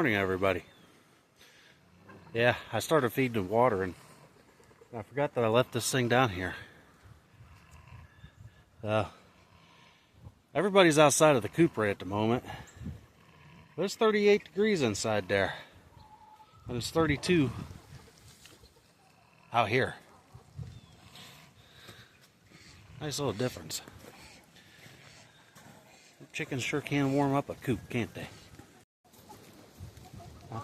morning, everybody. Yeah, I started feeding them water and I forgot that I left this thing down here. Everybody's outside of the coop right at the moment. There's 38 degrees inside there, and it's 32 out here. Nice little difference. Chickens sure can warm up a coop, can't they? Huh?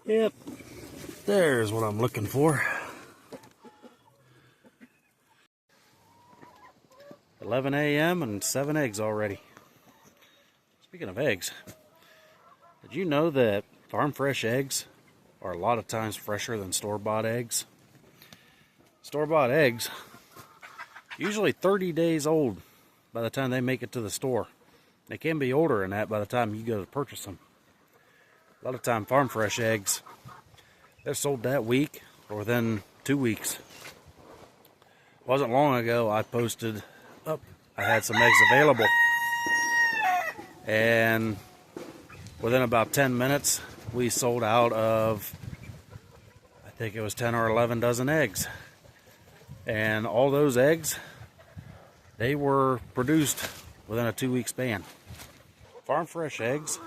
Yep, there's what I'm looking for. 11 a.m. and 7 eggs already. Speaking of eggs, did you know that farm fresh eggs are a lot of times fresher than store-bought eggs? Store-bought eggs, usually 30 days old by the time they make it to the store. They can be older than that by the time you go to purchase them. A lot of time farm fresh eggs, they're sold that week or within 2 weeks. Wasn't long ago I posted up I had some eggs available, and within about 10 minutes we sold out of, I think it was 10 or 11 dozen eggs. And all those eggs, they were produced within a 2-week span. Farm fresh eggs,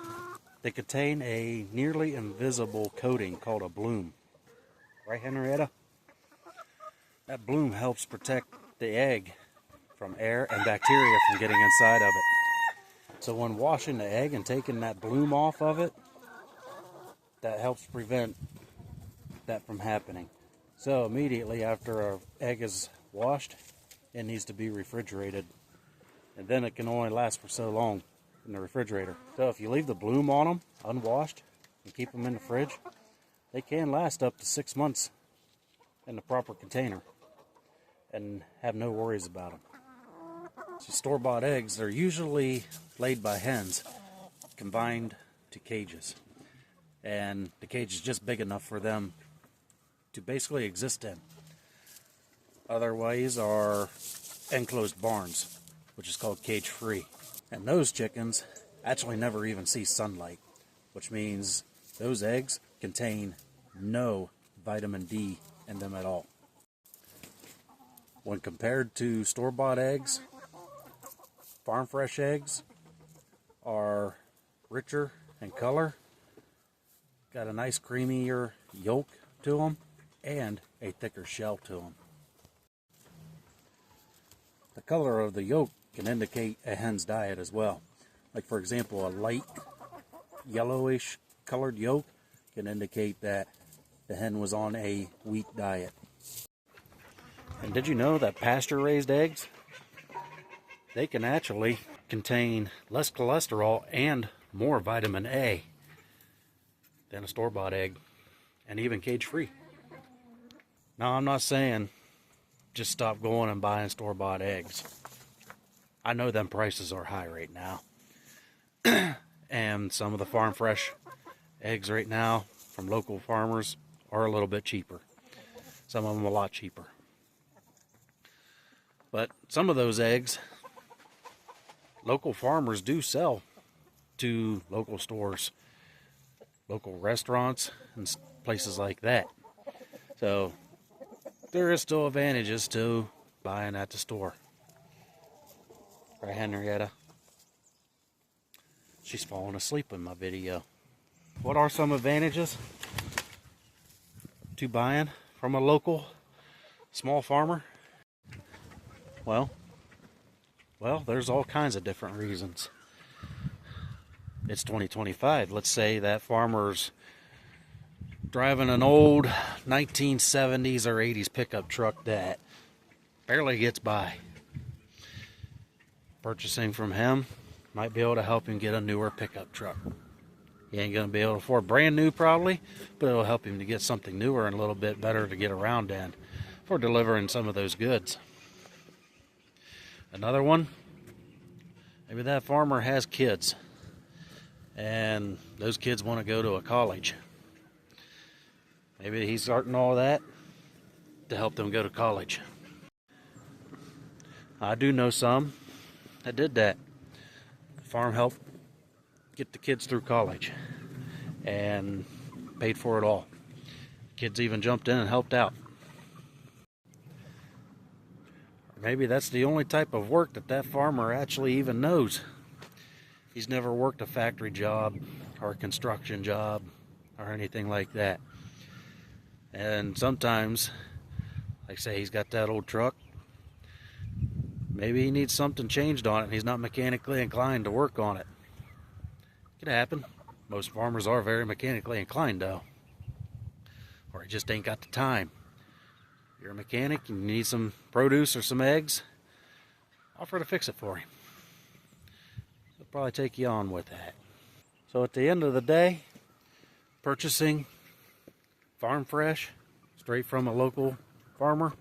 they contain a nearly invisible coating called a bloom. Right, Henrietta? That bloom helps protect the egg from air and bacteria from getting inside of it. So when washing the egg and taking that bloom off of it, that helps prevent that from happening. So immediately after an egg is washed, it needs to be refrigerated. And then it can only last for so long in the refrigerator. So if you leave the bloom on them unwashed and keep them in the fridge, they can last up to 6 months in the proper container and have no worries about them. So store-bought eggs, they're usually laid by hens confined to cages. And the cage is just big enough for them to basically exist in. Other ways are enclosed barns, which is called cage-free. And those chickens actually never even see sunlight, which means those eggs contain no vitamin D in them at all. When compared to store-bought eggs, farm fresh eggs are richer in color, got a nice creamier yolk to them, and a thicker shell to them. The color of the yolk can indicate a hen's diet as well. Like, for example, a light yellowish colored yolk can indicate that the hen was on a wheat diet. And did you know that pasture-raised eggs, they can actually contain less cholesterol and more vitamin A than a store-bought egg, and even cage-free. Now, I'm not saying just stop going and buying store-bought eggs. I know them prices are high right now. And some of the farm fresh eggs right now from local farmers are a little bit cheaper. Some of them a lot cheaper. But some of those eggs, local farmers do sell to local stores, local restaurants, and places like that. So there is still advantages to buying at the store. Right, Henrietta? She's falling asleep in my video. What are some advantages to buying from a local small farmer? Well, there's all kinds of different reasons. It's 2025. Let's say that farmer's driving an old 1970s or 80s pickup truck that barely gets by. Purchasing from him might be able to help him get a newer pickup truck. He ain't going to be able to afford brand new probably, but it'll help him to get something newer and a little bit better to get around in for delivering some of those goods. Another one Maybe that farmer has kids, and those kids want to go to a college. Maybe he's starting all that to help them go to college. I do know some that did that. The farm helped get the kids through college and paid for it all. Kids even jumped in and helped out. Or maybe that's the only type of work that farmer actually even knows. He's never worked a factory job or a construction job or anything like that. And sometimes, like say he's got that old truck, maybe he needs something changed on it and he's not mechanically inclined to work on it. Could happen. Most farmers are very mechanically inclined though. Or he just ain't got the time. You're a mechanic and you need some produce or some eggs, offer to fix it for him. He'll probably take you on with that. So at the end of the day, purchasing farm fresh straight from a local farmer,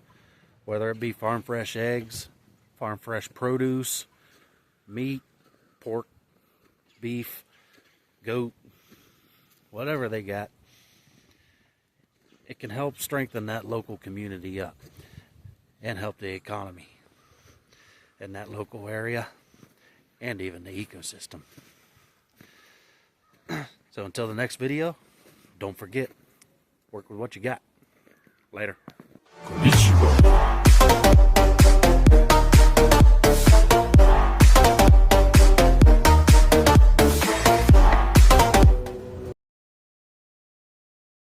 whether it be farm fresh eggs, farm fresh produce, meat, pork, beef, goat, whatever they got, it can help strengthen that local community up and help the economy in that local area and even the ecosystem. So until the next video, don't forget, work with what you got. Later.